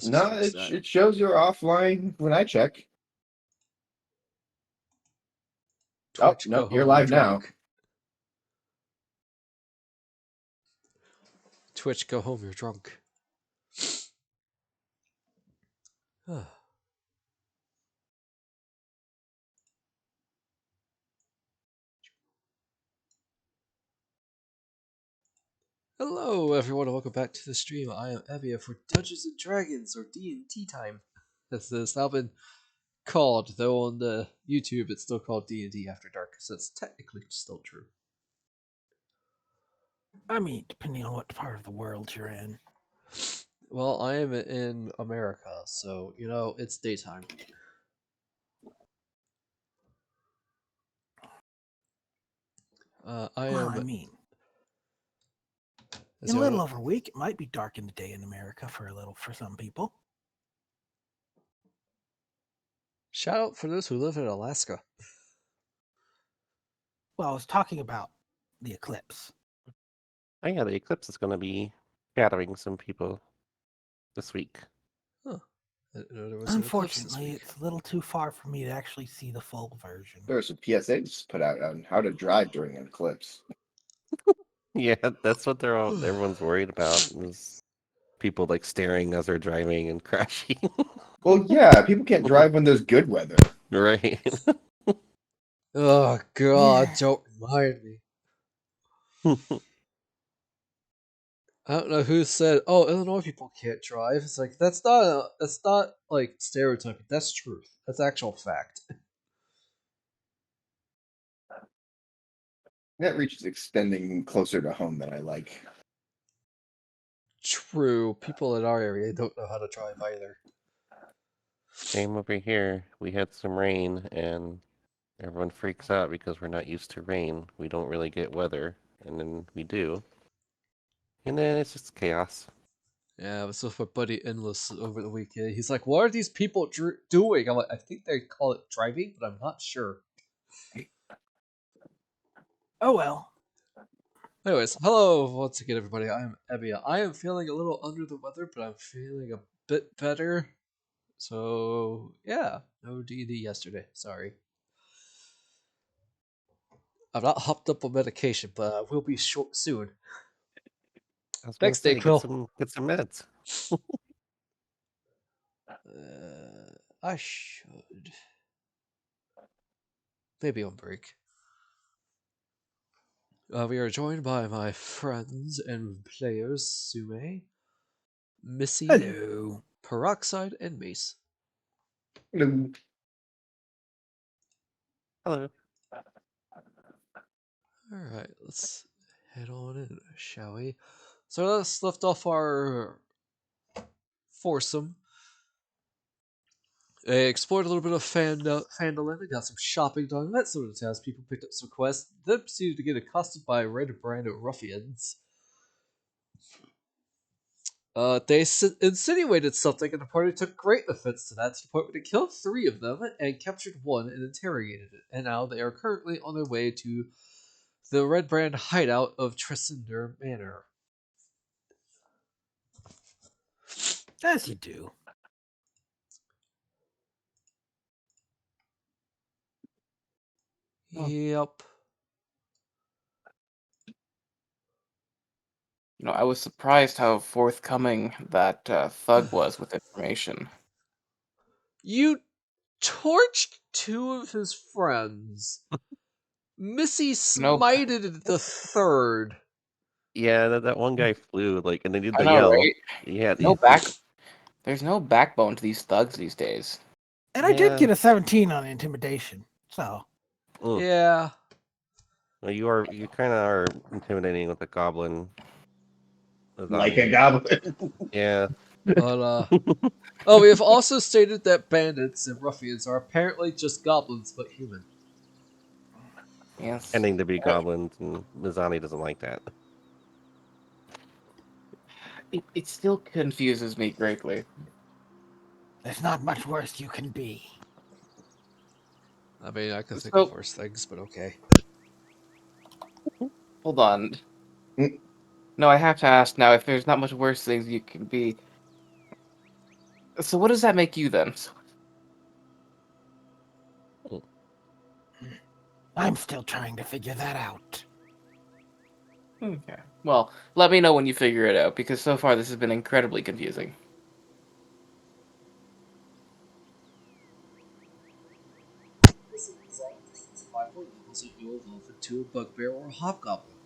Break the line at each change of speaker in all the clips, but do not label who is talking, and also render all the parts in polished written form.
No, it shows you're offline when I check.
Twitch,
no, you're live now.
Twitch, go home, you're drunk. Hello, everyone, and welcome back to the stream. I am Evia for Dungeons and Dragons, or D&T time, as it's now been called. Though on the YouTube, it's still called D&D After Dark, so it's technically still true.
I mean, depending on what part of the world you're in.
Well, I am in America, so, you know, it's daytime.
I mean, in a little over a week, it might be dark in the day in America for some people.
Shout out for those who live in Alaska.
Well, I was talking about the eclipse.
Oh yeah, the eclipse is going to be gathering some people this week.
Huh.
Unfortunately, it's a little too far for me to actually see the full version.
There are some PSAs put out on how to drive during an eclipse.
Yeah, that's what everyone's worried about, is people like staring as they're driving and crashing.
Well, yeah, people can't drive when there's good weather.
Right.
Oh god, don't remind me. I don't know who said, "Oh, Illinois people can't drive." It's like that's not like stereotyping. That's truth. That's actual fact.
That reach is extending closer to home than I like.
True. People in our area don't know how to drive either.
Same over here. We had some rain, and everyone freaks out because we're not used to rain. We don't really get weather, and then we do. And then it's just chaos.
Yeah, I was with my buddy Endless over the weekend. He's like, "What are these people doing?" I'm like, "I think they call it driving, but I'm not sure."
Oh well.
Anyways, hello once again, everybody. I am Ebia. I am feeling a little under the weather, but I'm feeling a bit better. So yeah, no D&D yesterday. Sorry. I've not hopped up on medication, but I will be short soon.
I was
Thanks,
say,
Dayquil.
get some meds.
I should. Maybe on break. We are joined by my friends and players, Sume, Missy,
Hello.
Peroxide, and Mace.
Hello.
Hello.
Alright, let's head on in, shall we? So let's lift off our foursome. They explored a little bit of Phandelver, got some shopping done, that sort of task. People picked up some quests, then proceeded to get accosted by a red brand of ruffians. They insinuated something, and the party took great offense to that, to the point where they killed 3 of them and captured 1 and interrogated it. And now they are currently on their way to the red brand hideout of Tressinder Manor.
As you do.
Yep.
You know, I was surprised how forthcoming that thug was with information.
You torched 2 of his friends. Missy smited the 3rd.
Yeah, that one guy flew, like, and they did the
I know,
yell.
right?
Yeah,
There's no backbone to these thugs these days.
And I did get a 17 on intimidation, so.
Yeah.
Well, you kind of are intimidating with a goblin.
Like a goblin.
Yeah.
But, oh, we have also stated that bandits and ruffians are apparently just goblins, but human.
Yes.
Ending to be goblins, and Mizani doesn't like that.
It still confuses me greatly.
There's not much worse you can be.
I mean, I could think of worse things, but okay.
Hold on. No, I have to ask now, if there's not much worse things you can be, So what does that make you then?
I'm still trying to figure that out.
Okay. Well, let me know when you figure it out, because so far this has been incredibly confusing.
Listen, Mizani, this is 5 more levels and you'll evolve into a bugbear or a hobgoblin.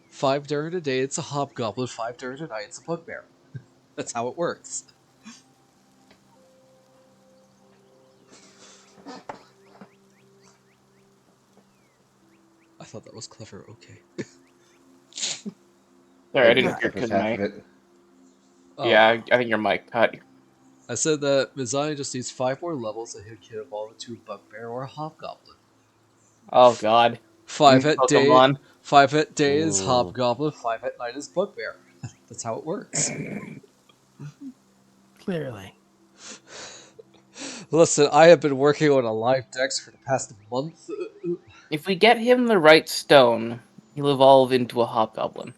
5 during the day, it's a hobgoblin. 5 during the night, it's a bugbear. That's how it works. I thought that was clever. Okay.
Sorry, I
Like,
didn't
Yeah.
hear
that was
because
half
my...
of it.
Oh,
Yeah, I think your mic cut.
I said that Mizani just needs 5 more levels and he can evolve into a bugbear or a hobgoblin.
Oh god.
5 at day,
Pokemon.
5 at day is
Ooh.
hobgoblin. 5 at night is bugbear. That's how it works.
Clearly.
Listen, I have been working on a live dex for the past month.
If we get him the right stone, he'll evolve into a hobgoblin.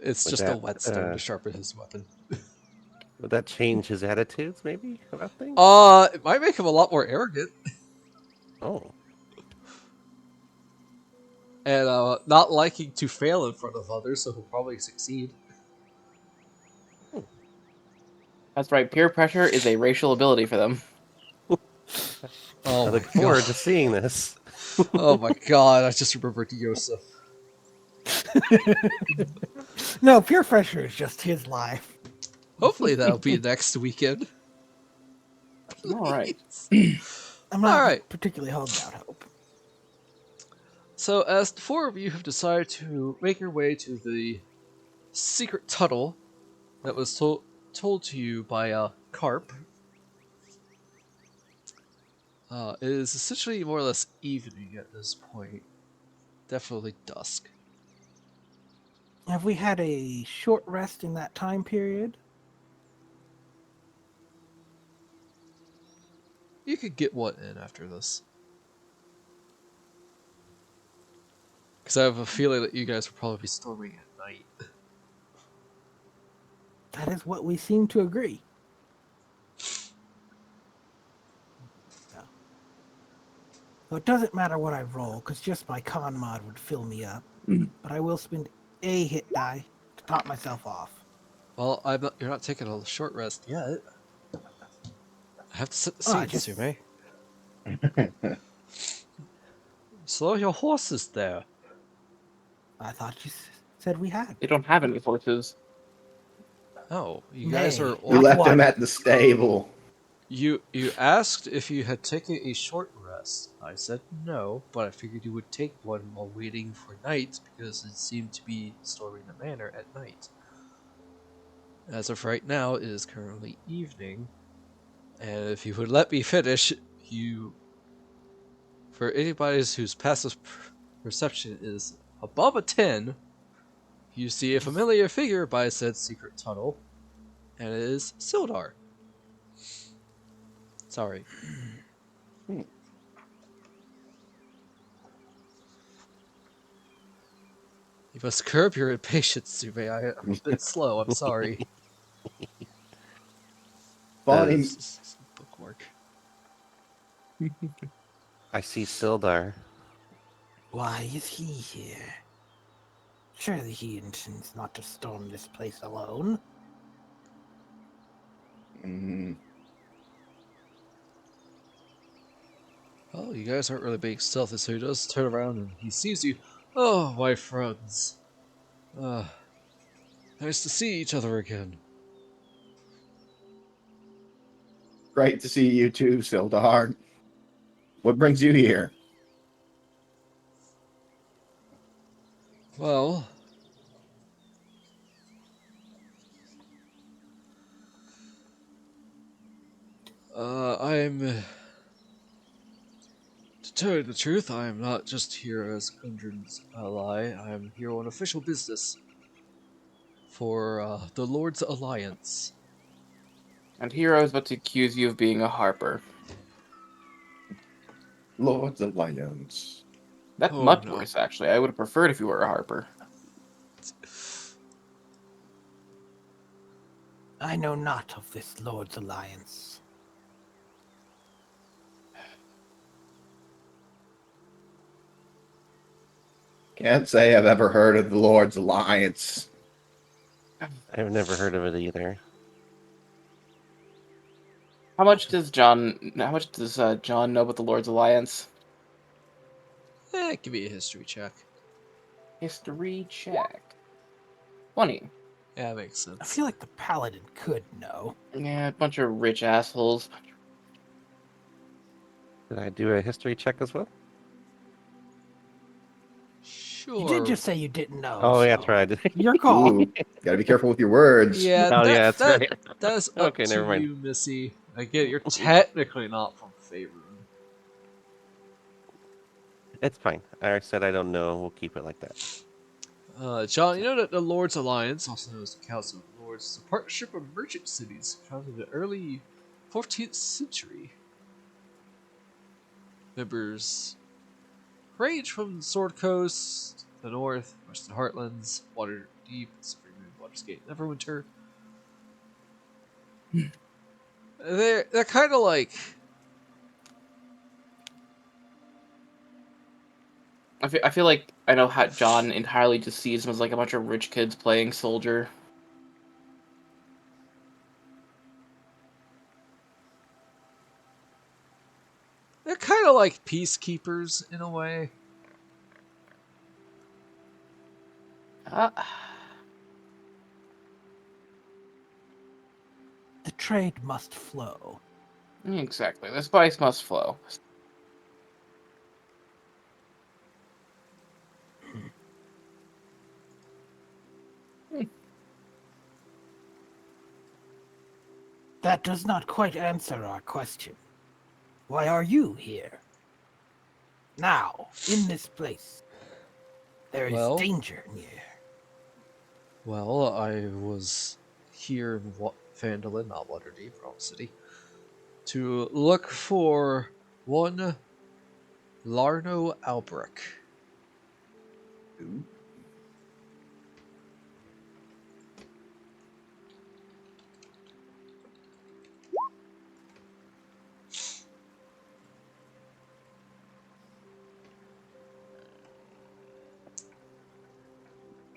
It's
Would
just a
that
whetstone to sharpen his weapon.
would that change his attitudes maybe about things?
It might make him a lot more arrogant
Oh.
and not liking to fail in front of others, so he'll probably succeed.
That's right, peer pressure is a racial ability for them.
Oh
I
my
look forward to
god.
seeing this.
Oh my god, I just remembered Yosef.
No, peer pressure is just his life.
Hopefully that'll be next weekend.
Alright.
I'm not
Alright.
particularly holding out hope.
So as the 4 of you have decided to make your way to the secret tunnel that was told to you by Carp, it is essentially more or less evening at this point. Definitely dusk.
Have we had a short rest in that time period?
You could get one in after this. Because I have a feeling that you guys will probably be storming at night.
That is what we seem to agree. Yeah. So it doesn't matter what I roll, because just my con mod would fill me up. But I will spend a hit die to top myself off.
Well, you're not taking a short rest yet. I have to set the
Oh, I
scene,
just-
Sume. Slow your horses there.
I thought you said we had.
They don't have any horses.
Oh, you guys
Nay.
are
We
That's
left him
one.
at the stable.
You asked if you had taken a short rest. I said no, but I figured you would take one while waiting for night because it seemed to be storming the manor at night. As of right now, it is currently evening, and if you would let me finish, for anybody whose passive perception is above a 10, you see a familiar figure by said secret tunnel, and it is Sildar. Sorry. You must curb your impatience, Sume. I'm a bit slow, I'm sorry.
Fought
Uh,
him.
It's bookwork.
I see Sildar.
Why is he here? Surely he intends not to storm this place alone.
Mm,
Well, you guys aren't really being stealthy, so he does turn around and he sees you. Oh, my friends. Nice to see each other again.
great to see you too, Sildar. What brings you here?
Well, I'm. To tell you the truth, I am not just here as Gundren's ally. I am here on official business for the Lord's Alliance.
And here I was about to accuse you of being a harper.
Lord's Alliance.
That's
Oh
much
no.
worse, actually. I would have preferred if you were a harper.
I know not of this Lord's alliance.
Can't say I've ever heard of the Lord's Alliance.
I've never heard of it either.
How much does John know about the Lord's Alliance?
Give me a history check.
History check. 20.
Yeah, that makes
I
sense.
feel like the paladin could know.
Yeah, a bunch of rich assholes.
Did I do a history check as well?
Sure.
You did just say you didn't know.
Oh, yeah,
so
that's right. I did.
Your call.
Ooh, gotta be careful with your words.
Yeah,
Oh, yeah, that's right.
That's up
Okay,
to
never mind.
you, Missy. I get it, you're technically not from Faerun.
It's fine. I said I don't know. We'll keep it like that.
John, you know that the Lord's Alliance, also known as the Council of Lords, is a partnership of merchant cities founded in the early 14th century. Members range from the Sword Coast, the North, Western Heartlands, Waterdeep, Supreme Moon, Baldur's Gate, Neverwinter. They're kind of like
I feel like I know how John entirely just sees them as like a bunch of rich kids playing soldier.
they're kind of like peacekeepers in a way.
Uh,
The trade must flow.
exactly. The spice must flow.
That does not quite answer our question. Why are you here? Now, in this place. There is
Well-
danger near.
Well, I was here in Phandelver, not Waterdeep, wrong city, to look for one Larno Albrecht.
Ooh.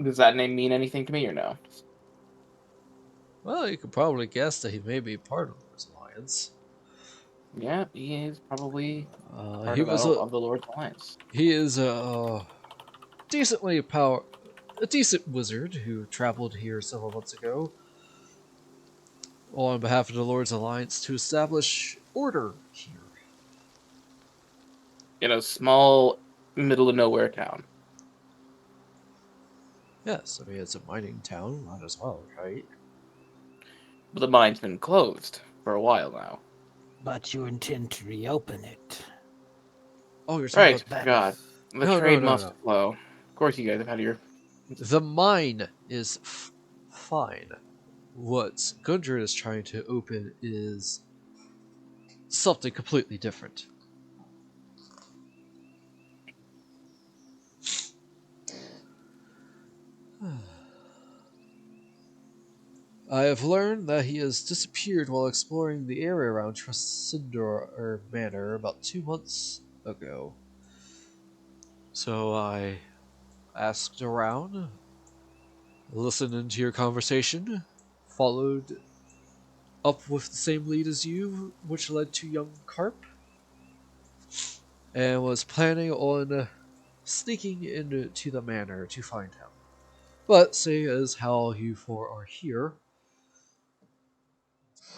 Does that name mean anything to me or no?
Well, you could probably guess that he may be part of this alliance.
Yeah, he is probably part
He
of,
was
of the Lord's Alliance.
he is a decent wizard who traveled here several months ago on behalf of the Lord's Alliance to establish order here.
In a small, middle of nowhere town.
Yes, I mean it's a mining town, might as well, right?
But the mine's been closed for a while now.
But you intend to reopen it.
Oh, you're talking
Right,
about
God. The
No,
trade
no,
must
no.
flow. Of course you guys have had your...
the mine is fine. What Gundren is trying to open is something completely different. I have learned that he has disappeared while exploring the area around Trasindor Manor about 2 months ago. So I asked around, listened into your conversation, followed up with the same lead as you, which led to young Carp, and was planning on sneaking into the manor to find him. But seeing as how you four are here,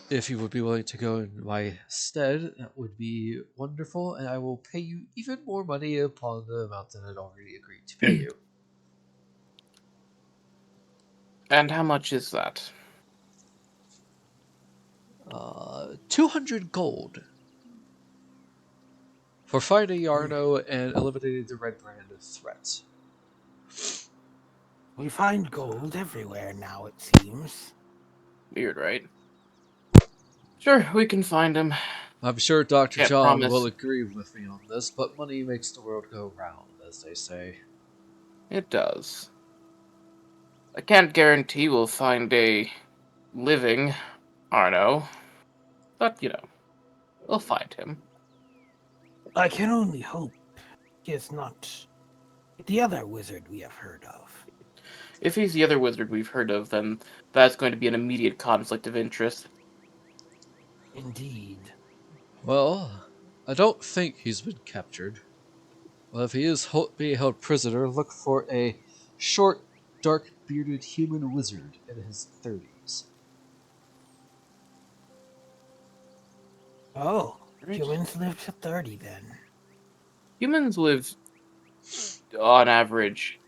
if you would be willing to go in my stead, that would be wonderful, and I will pay you even more money upon the amount that I'd already agreed to pay you.
And how much is that?
200 gold for finding Yarno and eliminating the Red Brand threat.
We find gold everywhere now, it seems.
Weird, right? Sure, we can find him.
I'm sure Dr.
Can't
John
promise.
will agree with me on this, but money makes the world go round, as they say.
It does. I can't guarantee we'll find a living, Arno. But, we'll find him.
I can only hope he is not the other wizard we have heard of.
If he's the other wizard we've heard of, then that's going to be an immediate conflict of interest.
Indeed.
Well, I don't think he's been captured. Well, if he is being held prisoner, look for a short, dark-bearded human wizard in his 30s.
Oh,
Right.
humans live to 30 then.
Humans live, on average...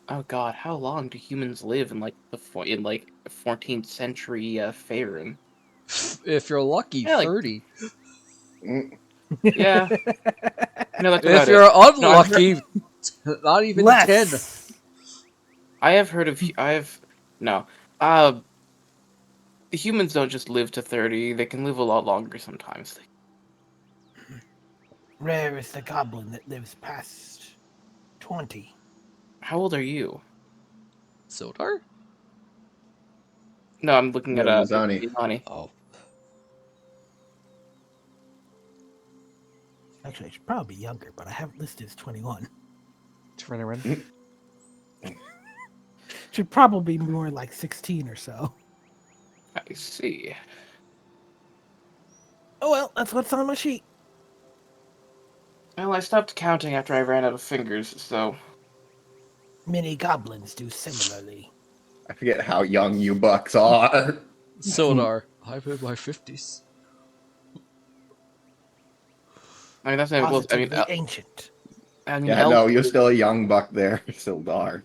Oh god, how long do humans live in, 14th century Faerun?
If you're lucky,
Yeah,
30.
Yeah. That's
If
about
you're
it.
unlucky, not even 10.
Less.
I have heard of... No. The humans don't just live to 30, they can live a lot longer sometimes.
Rare is the goblin that lives past 20.
How old are you?
Sildar?
No, I'm looking at
Mizani.
Mizani.
Oh.
Actually, I should probably be younger, but I have it listed as 21.
Turn
Should probably be more like 16 or so.
I see.
Oh well, that's what's on my sheet.
Well, I stopped counting after I ran out of fingers, so...
Many goblins do similarly.
I forget how young you bucks are.
Sildar. I'm in my 50s.
I mean, that's not even close.
Positively ancient.
Yeah, no, you're still a young buck there, Sildar.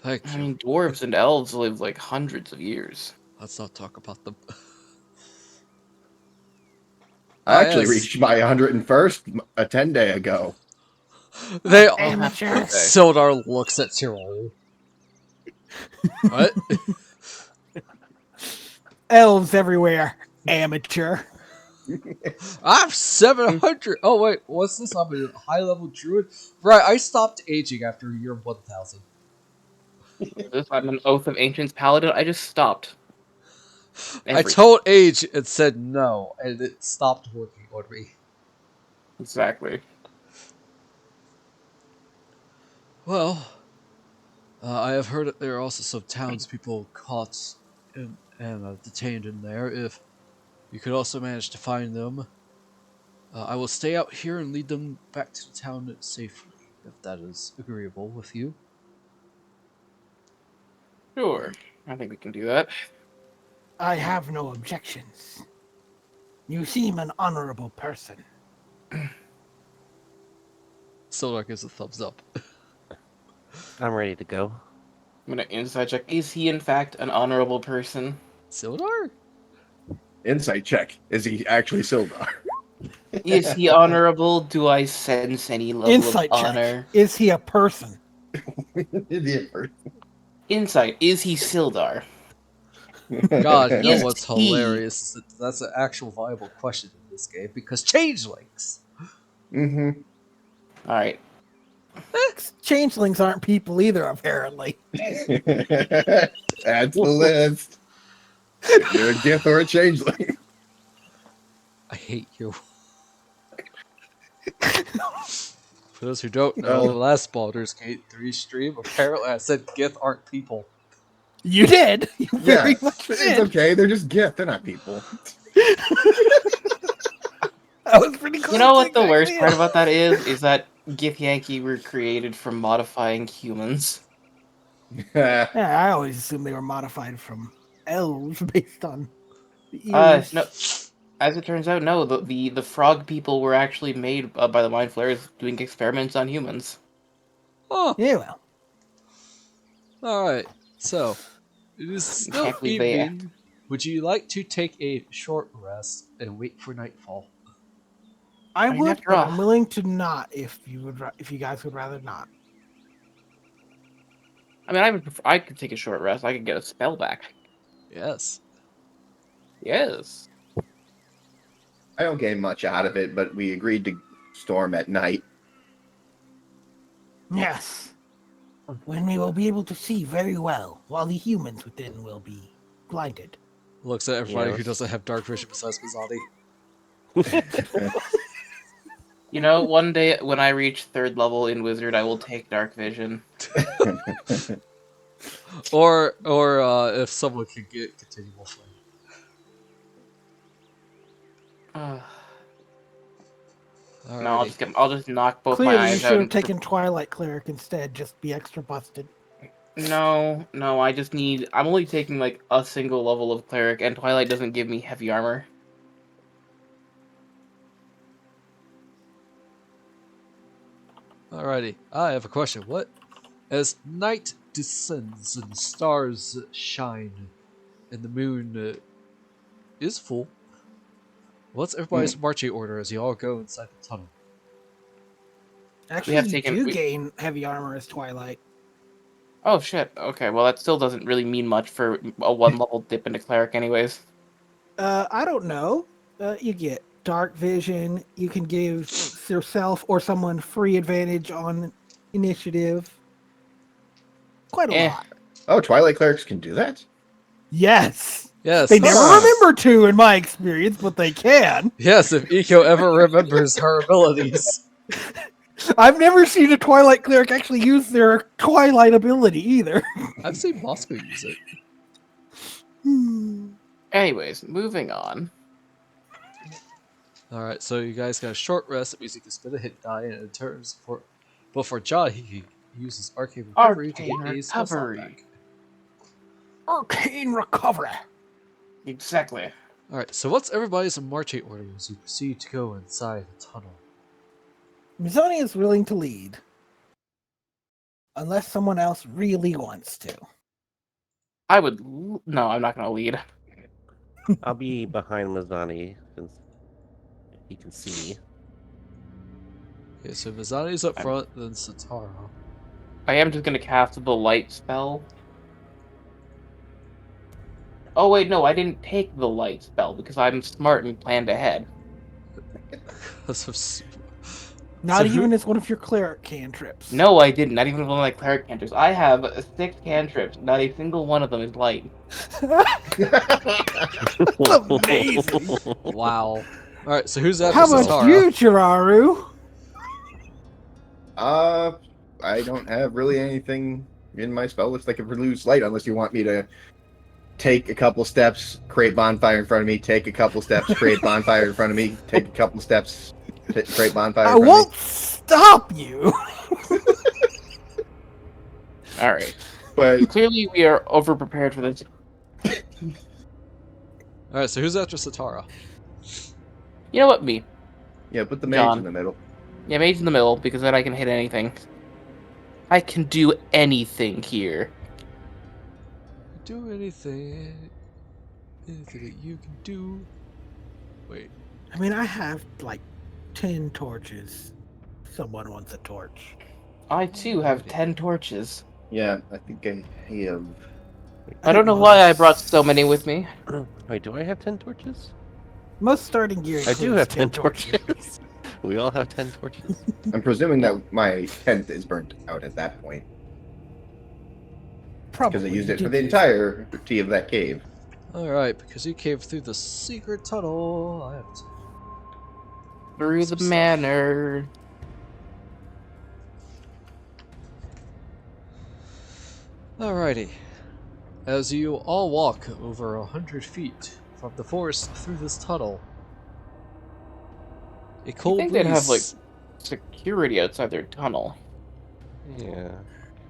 Thank
I
you.
mean, dwarves and elves live like hundreds of years.
Let's not talk about them.
I actually
yes.
reached my 101st a 10-day ago.
They
Amateur.
Sildar looks at Cheraru. What?
Elves everywhere. Amateur.
I'm 700. Oh wait, what's this? I'm a high level druid. Right, I stopped aging after year 1000.
I'm an Oath of Ancients paladin. I just stopped.
I told age and said no, and it stopped working on me.
Exactly.
Well, I have heard that there are also some townspeople caught and detained in there. If you could also manage to find them, I will stay out here and lead them back to the town safely, if that is agreeable with you.
Sure. I think we can do that.
I have no objections. You seem an honorable person.
Sildar gives a thumbs up.
I'm ready to go.
I'm gonna insight check. Is he in fact an honorable person?
Sildar?
Insight check. Is he actually Sildar?
Is he honorable? Do I sense any level
Insight
of
check.
honor?
Is he a person?
Is he a person?
Insight. Is he Sildar?
God, you know
Is
what's
he-
hilarious? That's an actual viable question in this game, because changelings!
Mm-hmm.
Alright.
Changelings aren't people either, apparently.
Add to the list. You're a Gith or a changeling.
I hate you. For those who don't know, last Baldur's Gate 3 stream, apparently I said Gith aren't people.
You did. You very
Yeah,
much
it's
did.
okay. They're just Gith. They're not people.
That was pretty cool.
You know what the worst part about that is? Is that Gith Yankee were created from modifying humans.
Yeah, I always assumed they were modified from elves based on the ears.
No. As it turns out, no. The frog people were actually made by the Mind Flayers doing experiments on humans.
Oh,
Yeah, well.
alright. So, it is still
Can't believe they-
evening. Would you like to take a short rest and wait for nightfall?
I
mean,
would,
after
but
all-
I'm willing to not if you guys would rather not.
I mean, I could take a short rest. I could get a spell back.
Yes.
Yes.
I don't gain much out of it, but we agreed to storm at night.
Yes. When we will be able to see very well, while the humans within will be blinded.
Looks at everybody who
let's-
doesn't have dark vision besides Mizani.
You know, one day when I reach 3rd level in Wizard, I will take Dark Vision.
Or if someone could get continual flame.
No,
Alrighty.
I'll just knock both my
Clearly, you
eyes
should
out.
have
And
taken Twilight Cleric instead. Just be extra busted.
No, I just need. I'm only taking like a single level of Cleric, and Twilight doesn't give me heavy armor.
Alrighty. I have a question. What? As night descends and stars shine, and the moon is full, what's everybody's marching order as you all go inside the tunnel?
Actually,
have
you
taken-
do
we-
gain heavy armor as Twilight.
Oh shit. Okay, well that still doesn't really mean much for a 1 level dip into Cleric, anyways.
I don't know. You get dark vision. You can give yourself or someone free advantage on initiative. Quite a lot.
Oh, Twilight clerics can do that?
Yes.
Yes.
They never
Huh.
remember to, in my experience, but they can.
Yes, if Eco ever remembers her abilities.
I've never seen a Twilight cleric actually use their Twilight ability either.
I've seen Moscow use it.
Anyways, moving on.
Alright, so you guys got a short rest. It means you can spend a hit die, and in terms for. But for Ja, he uses Arcane Recovery to
Arcane
get a spell slot
Recovery.
back.
Arcane recovery.
Exactly.
Alright, so what's everybody's marching order as you proceed to go inside the tunnel?
Mizani is willing to lead. Unless someone else really wants to.
I would. No, I'm not gonna lead.
I'll be behind Mizani since he can see me.
Okay, so Mizani's up front, then Satara.
I am just gonna cast the light spell. Oh wait, no, I didn't take the light spell because I'm smart and planned ahead.
Not
So who-
even as one of your cleric cantrips.
No, I didn't. Not even one of my cleric cantrips. I have 6 cantrips. Not a single one of them is light.
Amazing.
Wow. Alright, so who's after
How about
Satara?
you, Cheraru?
I don't have really anything in my spell list that can produce light unless you want me to take a couple steps, create bonfire in front of me, take a couple steps, create bonfire in front of me, take a couple steps, create bonfire in
I
front
won't
of me.
stop you.
Alright.
But
Clearly, we are over-prepared for this.
Alright, so who's after Satara?
You know what? Me.
yeah, put the mage
John.
in the middle.
Yeah, mage in the middle, because then I can hit anything. I can do anything here.
Do anything that you can do. Wait.
I mean, I have like 10 torches. Someone wants a torch.
I, too, have 10 torches.
Yeah, I think I have.
I don't know why I brought so many with me.
Wait, do I have 10 torches?
Most starting gear
I do
includes
have 10 torches. We all have 10 torches.
I'm presuming that my tent is burnt out at that point
Probably.
because I used it for
did
the
use
entirety of that cave.
Alright, because you came through the secret tunnel. I have to.
Through the manor.
Alrighty. As you all walk over 100 feet from the forest through this tunnel, a cold
think
breeze,
they'd have, like, security outside their tunnel.
Yeah.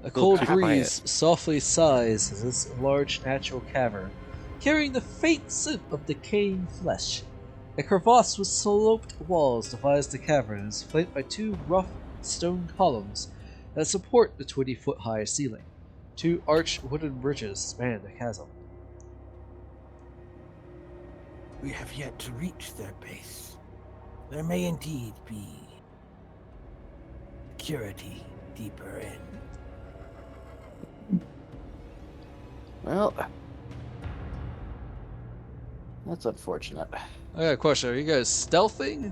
a cold
quiet.
breeze softly sighs as this large natural cavern, carrying the faint scent of decaying flesh. A crevasse with sloped walls divides the cavern and is flanked by 2 rough stone columns that support the 20-foot-high ceiling. 2 arched wooden bridges span the chasm.
We have yet to reach their base. There may indeed be security deeper in.
Well, that's unfortunate.
I got a question. Are you guys stealthing?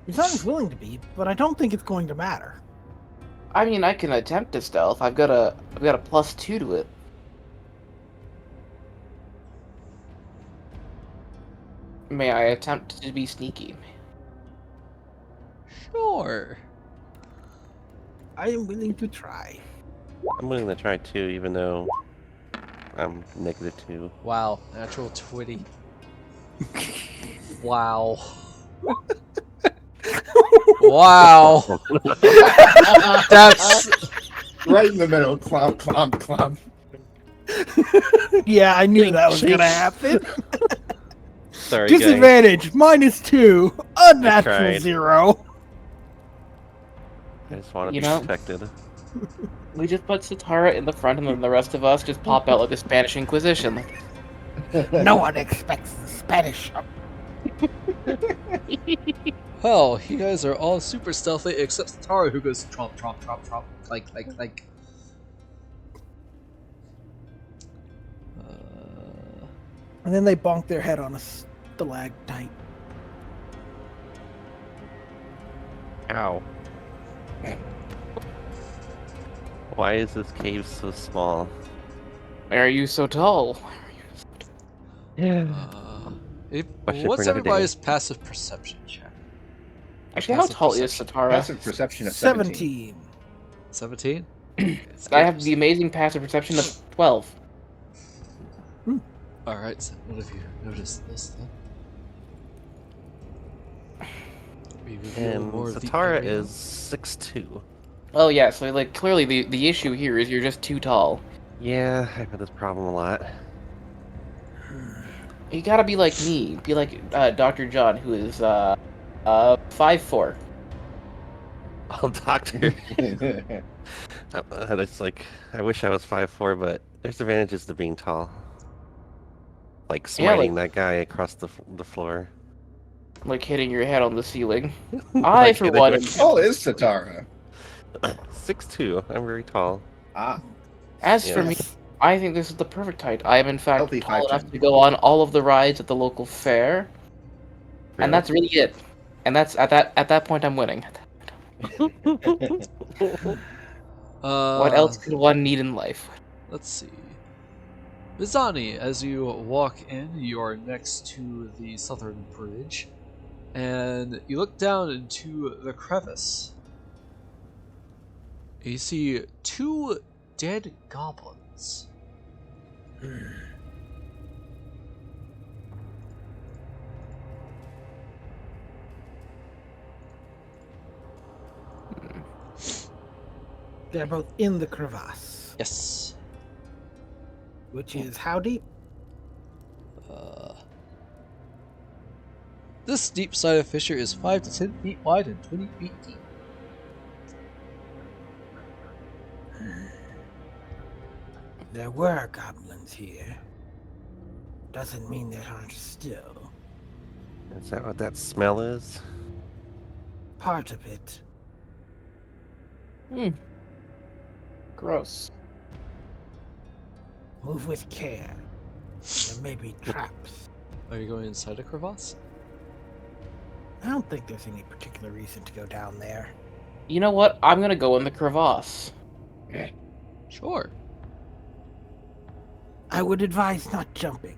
Mizani's willing to be, but I don't think it's going to matter.
I mean, I can attempt to stealth. I've got a +2 to it. May I attempt to be sneaky?
Sure.
I am willing to try.
I'm willing to try too, even though I'm -2.
Wow, natural 20. Wow. Wow. That's
Right in the middle. Clomp, clomp, clomp.
Yeah, I knew that was gonna happen.
Sorry, guys.
Disadvantage -2. Unnatural
tried.
0.
I just want to
You
be
know-
protected.
We just put Satara in the front, and then the rest of us just pop out like the Spanish Inquisition.
No one expects the Spanish.
well, you guys are all super stealthy except Satara, who goes tromp, tromp, tromp, tromp, like.
And then they bonk their head on a stalactite.
Ow. Why is this cave so small?
Why are you so tall?
Yeah. Question
What's
for another day.
everybody's passive perception check?
Actually, how
Passive
tall is
perception.
Satara?
Passive perception of 17.
17.
17?
I have the amazing passive perception of 12.
Alright, so what have you noticed this then? We reveal
And
more of the
Satara
area.
is 6'2".
Oh yeah, so like clearly the issue here is you're just too tall.
Yeah, I've had this problem a lot.
You gotta be like me. Be like Dr. John, who is 5'4".
Oh, doctor. It's like, I wish I was 5'4", but there's advantages to being tall. Like smiting that guy across the floor.
Like hitting your head on the ceiling.
Like
For
hitting
one,
him.
Oh, is Satara.
6'2". I'm very tall.
Ah,
as for me,
Yes.
I think this is the perfect height. I am in fact
Healthy
tall enough
5'10".
to go on all of the rides at the local fair,
Really?
and that's really it. And that's at that point I'm winning. What else could one need in life?
Let's see. Mizani, as you walk in, you are next to the southern bridge, and you look down into the crevice. You see 2 dead goblins.
They're both in the crevasse.
Yes.
Which is how deep?
This deep-sided fissure is 5 to 10 feet wide and 20 feet deep.
There were goblins here. Doesn't mean there aren't still.
Is that what that smell is?
Part of it.
Gross.
Move with care. There may be traps.
Are you going inside a crevasse?
I don't think there's any particular reason to go down there.
You know what? I'm gonna go in the crevasse.
Sure.
I would advise not jumping.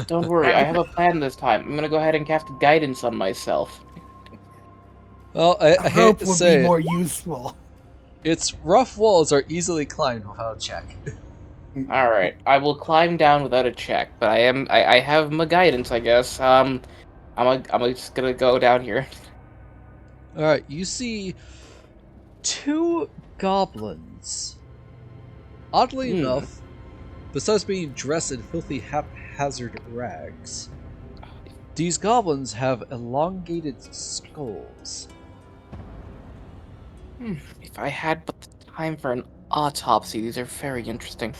Don't worry, I have a plan this time. I'm gonna go ahead and cast guidance on myself.
Well,
A
I hate
rope
to
would
say
be
it,
more useful.
its rough walls are easily climbed without a check.
Alright, I will climb down without a check, but I have my guidance, I guess. I'm just gonna go down here.
Alright, you see 2 goblins. Oddly enough, besides being dressed in filthy haphazard rags, these goblins have elongated skulls.
If I had but the time for an autopsy, these are very interesting.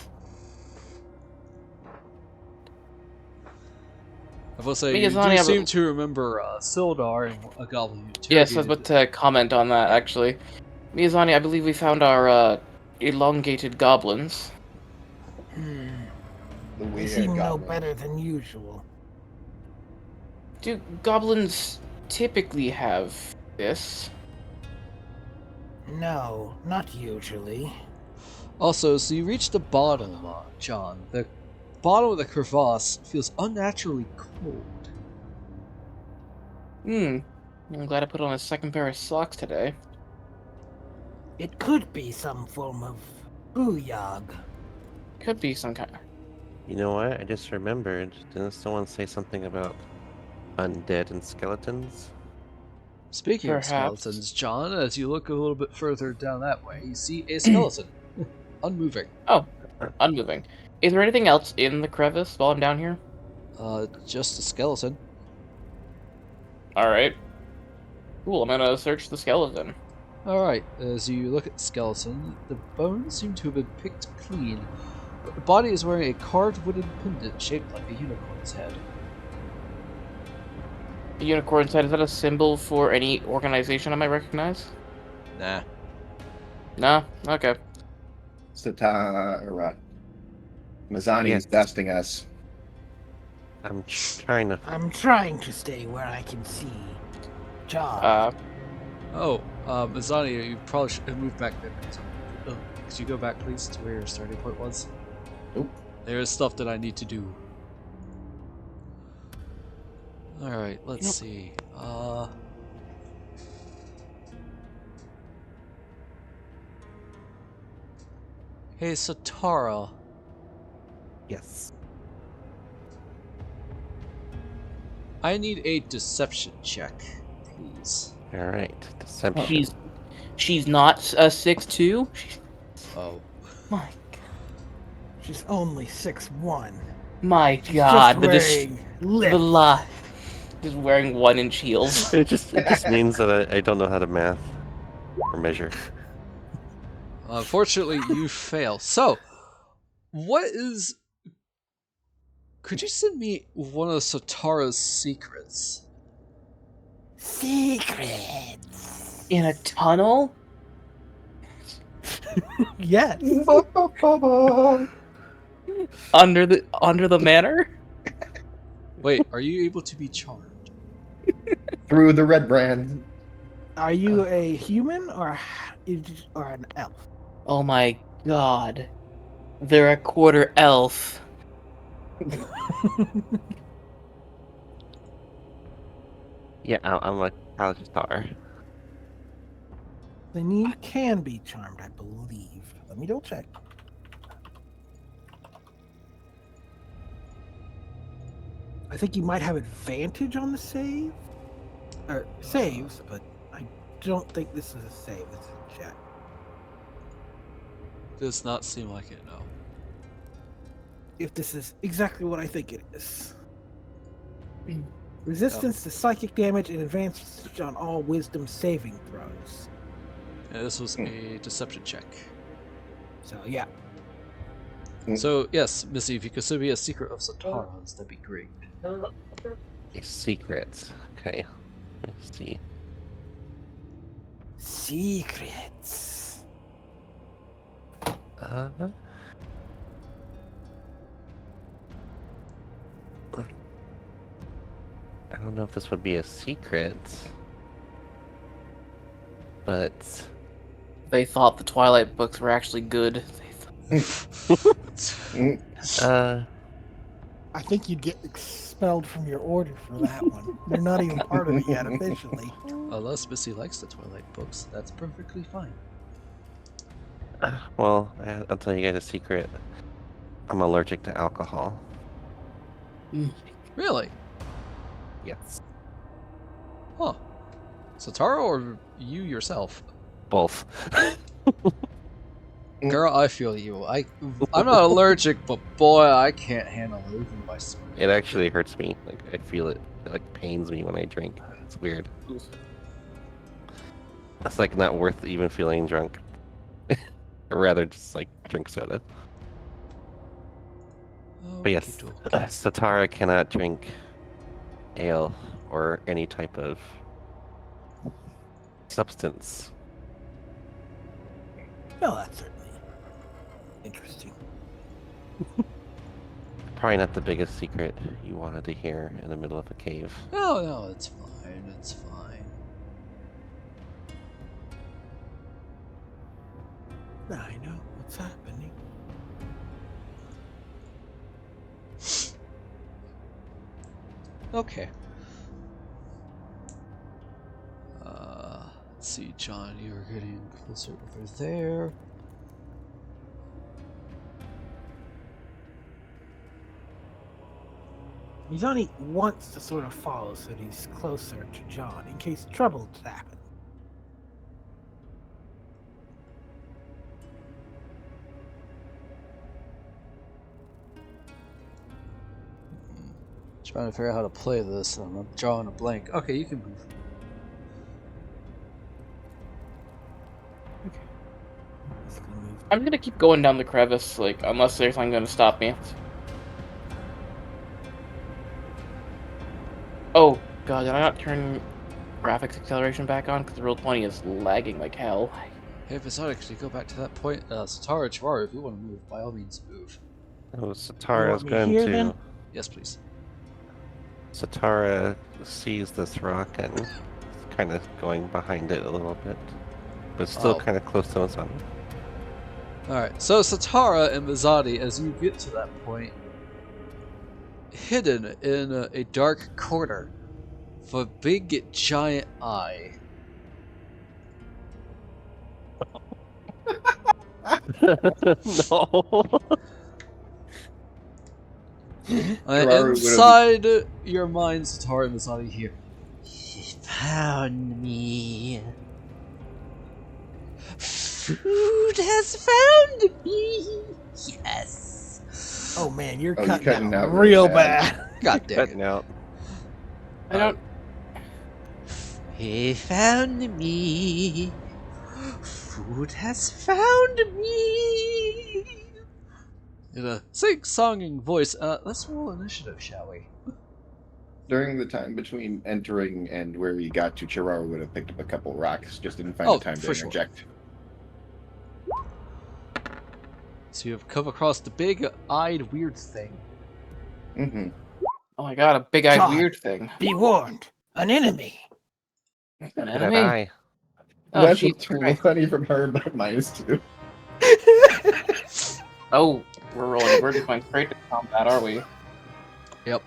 I will say, you
Mizani,
do
I
seem
will-
to remember Sildar and a goblin who
Yes, I was
interrogated-
about to comment on that, actually. Mizani, I believe we found our elongated goblins.
the
They
weird
seem no
goblin.
better than usual.
Do goblins typically have this?
No, not usually.
Also, so you reach the bottom, John. The bottom of the crevasse feels unnaturally cold.
I'm glad I put on a second pair of socks today.
It could be some form of booyog.
Could be some kind.
You know what? I just remembered. Didn't someone say something about undead and skeletons?
Speaking of
Perhaps.
skeletons, John, as you look a little bit further down that way, you see a skeleton. Unmoving.
Oh, unmoving. Is there anything else in the crevice while I'm down here?
Just a skeleton.
Alright. Cool, I'm gonna search the skeleton.
Alright, as you look at the skeleton, the bones seem to have been picked clean, but the body is wearing a carved wooden pendant shaped like a unicorn's head.
The unicorn's head, is that a symbol for any organization I might recognize?
Nah.
No? Okay.
Satara. Mizani
Yes.
is besting us.
I'm trying to.
I'm trying to stay where I can see. John.
Oh, Mizani, you probably should have moved back there. Could you go back, please, to where your starting point was?
Nope.
There is stuff that I need to do. Alright, let's see. Hey, Satara.
Yes.
I need a deception check, please.
All right. Deception.
She's not a 6'2"?
Oh.
My god.
She's only 6'1".
My
She's
god.
just wearing
The
lips.
lie. Just wearing 1-inch heels.
It just means that I don't know how to math or measure.
Unfortunately, you fail. So, what is... Could you send me one of Satara's secrets?
Secrets.
In a tunnel?
Yes.
Under the manor?
Wait, are you able to be charmed?
Through the red brand.
Are you a human or an elf?
Oh my god. They're a quarter elf.
Yeah, I'm a college star.
Then you can be charmed, I believe. Let me double check. I think you might have advantage on the save. Or saves, but I don't think this is a save. This is a check.
Does not seem like it, no.
If this is exactly what I think it is. Resistance to psychic damage and advantage on all wisdom saving throws.
Yeah, this was a deception check.
So yeah.
So, yes, Missy, if you could send me a secret of Satara's, that'd be great.
A secret. Okay. Let's see.
Secrets.
I don't know if this would be a secret, but
They thought the Twilight books were actually good.
I think you'd get expelled from your order for that one. They're not even part of it yet officially.
Unless Missy likes the Twilight books, that's perfectly fine.
well, I'll tell you guys a secret. I'm allergic to alcohol.
Really?
Yes.
Huh. Satara or you yourself?
Both.
Girl, I feel you. I'm not allergic, but boy, I can't handle losing my sweet.
It actually hurts me. Like I feel it. It like pains me when I drink. It's weird. It's like not worth even feeling drunk. Or rather, just like drink soda. But yes, Satara cannot drink ale or any type of substance.
No, that's certainly interesting.
Probably not the biggest secret you wanted to hear in the middle of a cave.
No, it's fine. It's fine.
I know what's happening.
Okay. Let's see, John, you're getting closer over there.
Mizani wants to sort of follow so that he's closer to John in case trouble happens.
Trying to figure out how to play this, and I'm drawing a blank. Okay, you can move.
Okay. He's gonna move.
I'm gonna keep going down the crevice, like, unless there's something gonna stop me. Oh, God, did I not turn graphics acceleration back on? Because Roll20 is lagging like hell.
Hey, Mizani, could you go back to that point? Satara, Cheraru, if you want to move, by all means move.
Oh, Satara's
me
going
here,
to.
then?
Yes, please.
Satara sees this rock and is kind of going behind it a little bit, but still
Oh.
kind of close to Mizani.
Alright, so Satara and Mizani, as you get to that point, hidden in a dark corner of a big giant eye.
No.
Cheraru
Inside your mind, Satara and Mizani hear, "He found me. Food has found me. Yes."
Oh man, you're
Oh, you're
cutting,
cutting
out
out
real
real bad.
bad.
God dang it.
Cutting out.
I don't.
He found me. Food has found me. In a sing-songing voice, let's roll initiative, shall we?
During the time between entering and where we got to, Cheraru would have picked up a couple rocks. Just didn't find
Oh,
the time to
for sure.
interject.
So you have come across the big-eyed weird thing.
Mm-hmm.
Oh my God, a big-eyed
God.
weird thing.
Be warned, an enemy.
An
That
enemy?
eye.
Oh,
That's
jeez
what's
Christ.
funny from her, but -2.
Oh, we're rolling. We're just going straight to combat, are we?
Yep.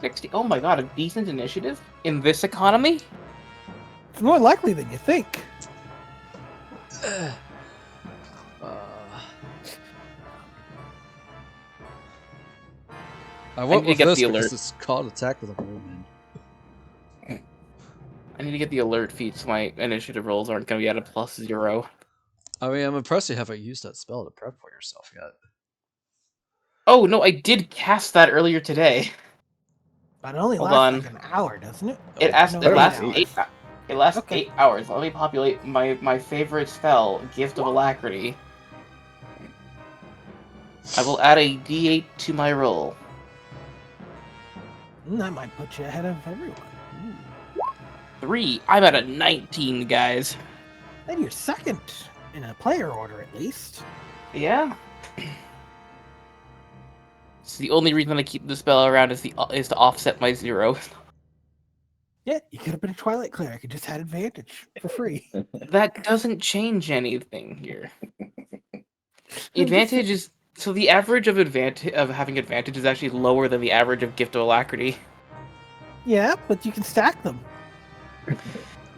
60. Oh my God, a decent initiative in this economy?
It's more likely than you think.
I went
need to
with
get
this
the
because
alert.
it's called Attack with a Roman.
I need to get the alert feed so my initiative rolls aren't going to be at a +0.
I mean, I'm impressed you haven't used that spell to prep for yourself yet.
Oh, no, I did cast that earlier today.
But it only
Hold
lasts
on.
like an hour, doesn't it?
It,
Oh,
asked,
no,
it
eight
lasts
hours.
8 It lasts
Okay.
8 hours. Let me populate my favorite spell, Gift of Alacrity. I will add a d8 to my roll.
That might put you ahead of everyone.
3. I'm at a 19, guys.
Then you're second in a player order, at least.
Yeah. It's the only reason I keep the spell around is to offset my 0.
Yeah, you could have been a Twilight Cleric and just had advantage for free.
That doesn't change anything here.
I'm just
Advantage is so the average of having advantage is actually lower than the average of Gift of Alacrity.
Yeah, but you can stack them.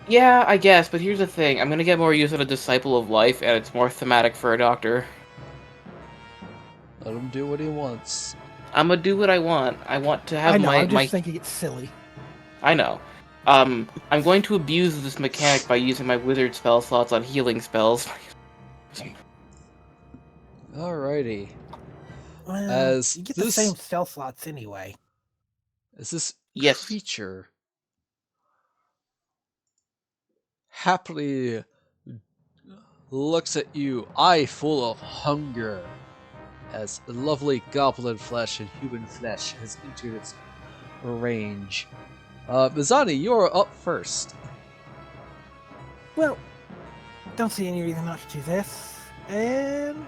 Yeah, I guess, but here's the thing. I'm gonna get more use out of Disciple of Life, and it's more thematic for a doctor.
Let him do what he wants.
I'm gonna do what I want. I want to have
I know,
my
I'm just thinking it's silly.
I know. I'm going to abuse this mechanic by using my wizard spell slots on healing spells.
Alrighty.
Well,
As
you get
this-
the same stealth slots anyway.
As this
Yes.
creature happily looks at you, eye full of hunger, as lovely goblin flesh and human flesh has entered its range. Mizani, you're up first.
Well, don't see any reason not to do this. And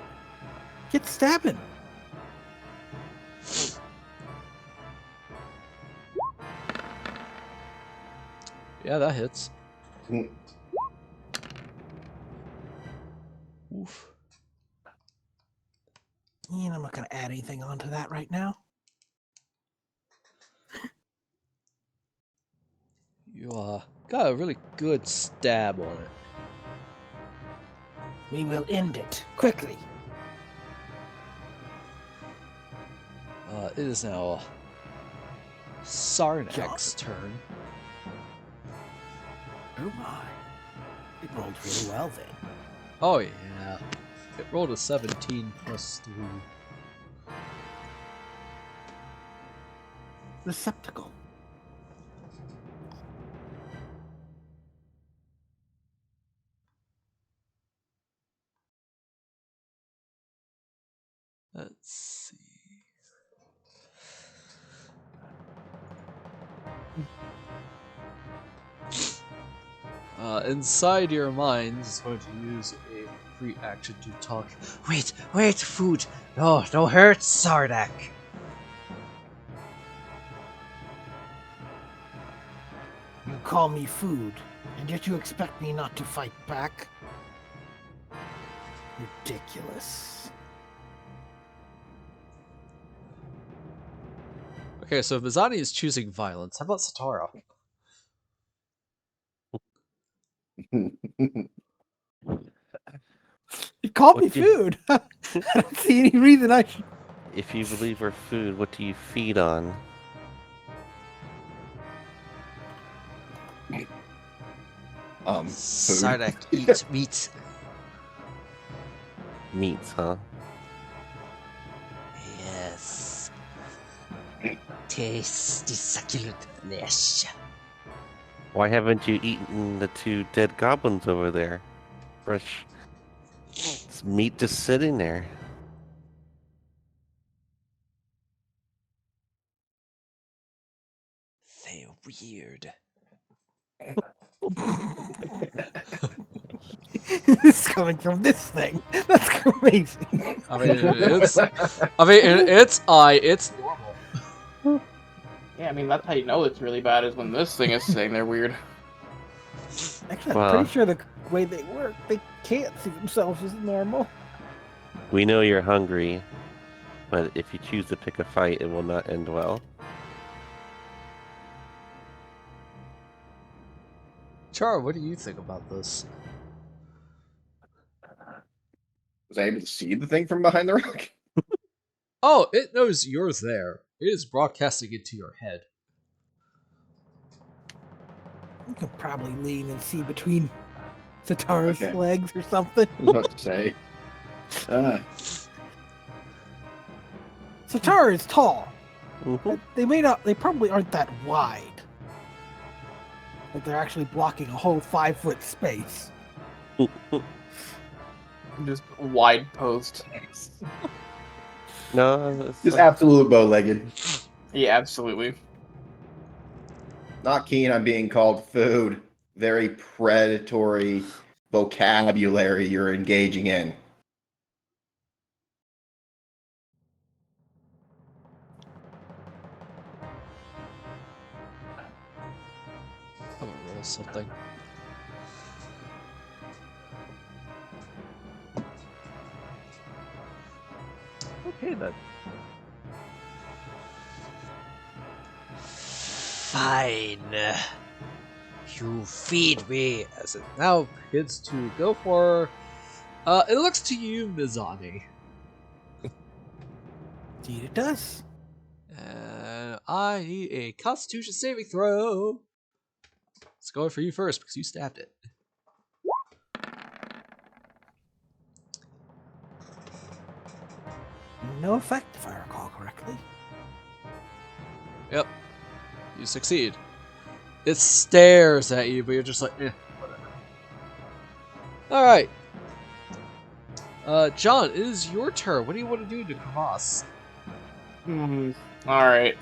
get stabbing.
Yeah, that hits.
Mm.
Oof.
And I'm not going to add anything onto that right now.
You got a really good stab on it.
We will end it quickly.
It is now Sarnak's turn.
Oh my. It rolled really well then.
Oh yeah. It rolled a 17 plus 3.
Receptacle.
Let's see. Inside your mind is going to use a free action to talk. Wait, food! No, don't hurt, Sardak!
You call me food, and yet you expect me not to fight back? Ridiculous.
Okay, so Mizani is choosing violence. How about Satara?
You called
What
me
do you-
food. I don't see any reason I should.
If you believe we're food, what do you feed on?
Food.
Sardak eats meat.
Meats, huh?
Yes. Tasty succulent flesh.
Why haven't you eaten the 2 dead goblins over there? Fresh it's meat just sitting there.
They're weird.
This is coming from this thing. That's amazing.
I mean, it's normal.
Yeah, I mean that's how you know it's really bad is when this thing is saying they're weird.
Actually, I'm
Well-
pretty sure the way they work, they can't see themselves as normal.
We know you're hungry, but if you choose to pick a fight, it will not end well.
Char, what do you think about this?
Was I able to see the thing from behind the rock?
Oh, it knows you're there. It is broadcasting it to your head.
You could probably lean and see between Satara's
Okay.
legs or something.
I was about to say.
Satara is tall.
Mhm.
They probably aren't that wide. But they're actually blocking a whole 5-foot space.
Just wide post.
No, it's
Just absolute bow-legged.
Yeah, absolutely.
Not keen on being called food. Very predatory vocabulary you're engaging in.
I'm gonna roll something.
okay then.
Fine. You feed me. As it now begins to go for. It looks to you, Mizani.
Indeed, it does.
And I need a Constitution saving throw. It's going for you first because you stabbed it.
No effect, if I recall correctly.
Yep. You succeed. It stares at you, but you're just like, whatever. Alright. John, it is your turn. What do you want to do to Kavas?
Alright.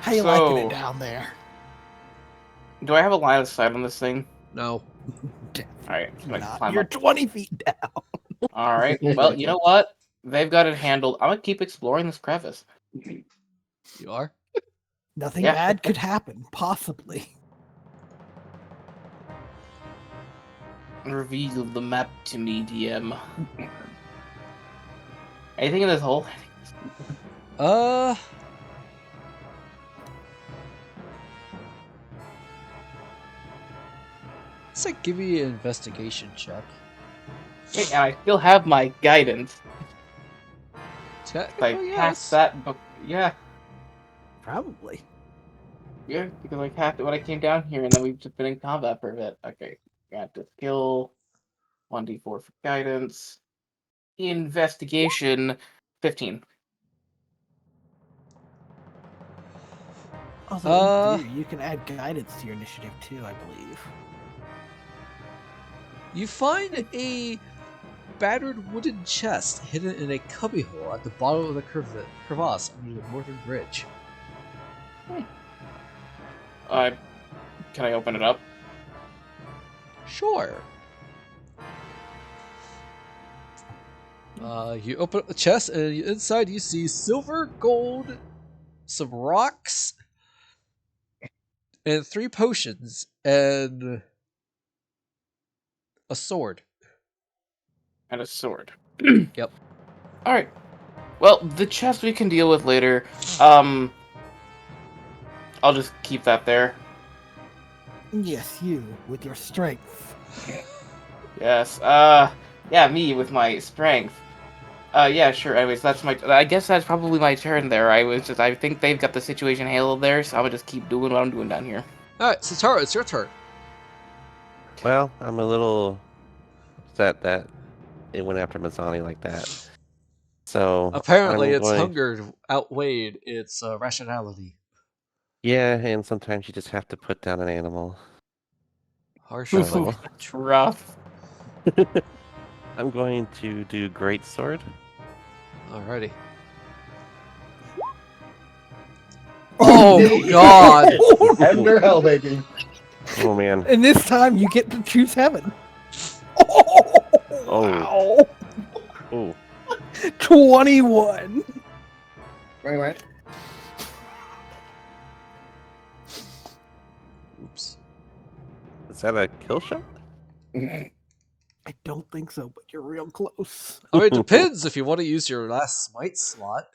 How you liking
So-
it down there?
Do I have a line of sight on this thing?
No.
Alright, I'm gonna
Not.
climb
You're
up.
20 feet down.
Alright, well, you know what? They've got it handled. I'm gonna keep exploring this crevice.
You are?
Nothing
Yeah.
bad could happen, possibly.
Reveal the map to me, DM. Anything in this hole?
Let's like give me an investigation check.
Wait, and I still have my guidance. If I
Technically,
passed
yes.
that book, yeah,
Probably.
because I passed it when I came down here, and then we've just been in combat for a bit. Okay, got to skill 1d4 for guidance. Investigation 15.
Also, in theory, you can add guidance to your initiative too, I believe.
You find a battered wooden chest hidden in a cubbyhole at the bottom of the crevasse under the northern bridge.
Can I open it up?
Sure. You open up the chest, and inside you see silver, gold, some rocks, and 3 potions, and a sword.
And a sword.
Yep.
Alright. Well, the chest we can deal with later. I'll just keep that there.
Yes, you, with your strength.
Yes. Yeah, me with my strength. Yeah, sure. Anyways, I guess that's probably my turn there. I think they've got the situation handled there, so I'm gonna just keep doing what I'm doing down here.
Alright, Satara, it's your turn.
Well, I'm a little upset that it went after Mizani like that. So
Apparently,
I'm
its
going.
hunger outweighed its rationality.
Yeah, and sometimes you just have to put down an animal.
Harsh
So-
truth.
It's rough.
I'm going to do Great Sword.
Alrighty. Oh God!
Heaven or hell, baby.
Oh man.
And this time you get to choose heaven.
Oh.
Wow.
Oh.
21.
Wait.
Oops.
Is that a kill shot?
I don't think so, but you're real close.
I mean, it depends if you want to use your last smite slot.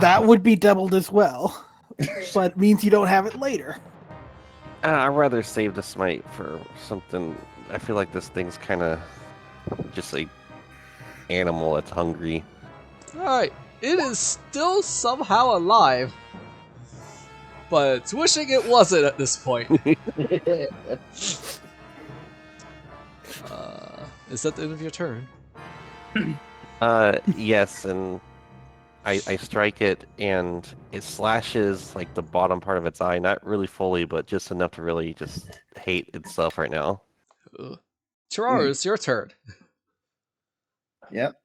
That would be doubled as well, but means you don't have it later.
I'd rather save the smite for something. I feel like this thing's kind of just a animal that's hungry.
Alright, it is still somehow alive, but it's wishing it wasn't at this point. Is that the end of your turn?
Yes, and I strike it, and it slashes like the bottom part of its eye, not really fully, but just enough to really just hate itself right now.
Cheraru, it's your turn.
Yep.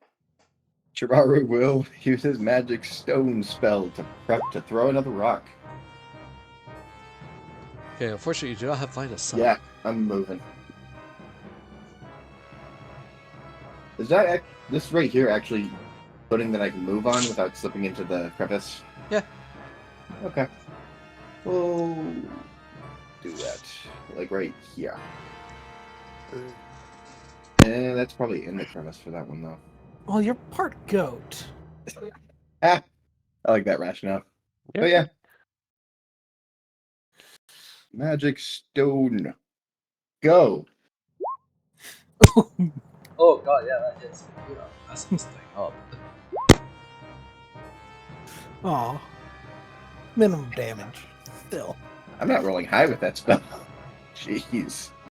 Cheraru will use his magic stone spell to prep to throw another rock.
Okay, unfortunately, you do not have line of sight.
Yeah, I'm moving. Is that this right here actually footing that I can move on without slipping into the crevice?
Yeah.
Okay. We'll do that. Like right here. And that's probably in the crevice for that one though.
Well, you're part goat.
I like that rationale. But yeah. Magic stone. Go.
Oh God, yeah, that hits. You know, mess this thing up.
Aw. Minimum damage. Still.
I'm not rolling high with that spell. Jeez.